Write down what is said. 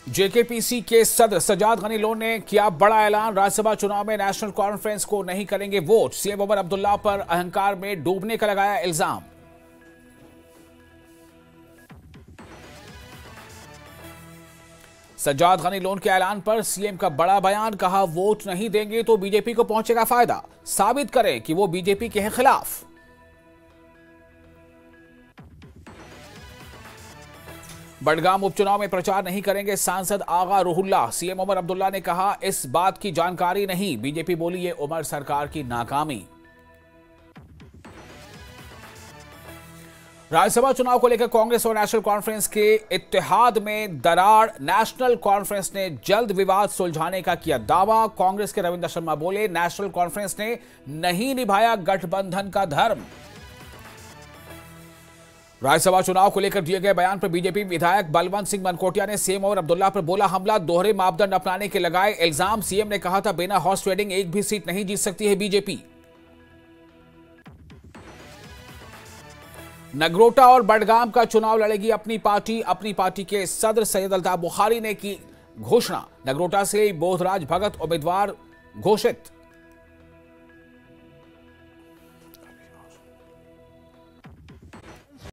JKPC के सदर Sajjad Ghani loan ने किया बड़ा ऐलान। राज्यसभा चुनाव में नेशनल कॉन्फ्रेंस को नहीं करेंगे वोट। सीएम उमर अब्दुल्ला पर अहंकार में डूबने का लगाया इल्जाम। सज्जाद गनी लोन के ऐलान पर सीएम का बड़ा बयान। कहा, वोट नहीं देंगे तो बीजेपी को पहुंचेगा फायदा। साबित करें कि वो बीजेपी के हैं खिलाफ। बडगाम उपचुनाव में प्रचार नहीं करेंगे सांसद आगा रूहुल्लाह। सीएम उमर अब्दुल्ला ने कहा, इस बात की जानकारी नहीं। बीजेपी बोली, ये उमर सरकार की नाकामी। राज्यसभा चुनाव को लेकर कांग्रेस और नेशनल कॉन्फ्रेंस के इत्तेहाद में दरार। नेशनल कॉन्फ्रेंस ने जल्द विवाद सुलझाने का किया दावा। कांग्रेस के रविंद्र शर्मा बोले, नेशनल कॉन्फ्रेंस ने नहीं निभाया गठबंधन का धर्म। राज्यसभा चुनाव को लेकर दिए गए बयान पर बीजेपी विधायक बलवंत सिंह मनकोटिया ने सीएम उमर अब्दुल्ला पर बोला हमला। दोहरे मापदंड अपनाने के लगाए इल्जाम। सीएम ने कहा था, बिना हॉर्स ट्रेडिंग एक भी सीट नहीं जीत सकती है बीजेपी। नगरोटा और बडगाम का चुनाव लड़ेगी अपनी पार्टी। अपनी पार्टी के सदर सैयद अल्ताफ बुखारी ने की घोषणा। नगरोटा से बोधराज भगत उम्मीदवार घोषित।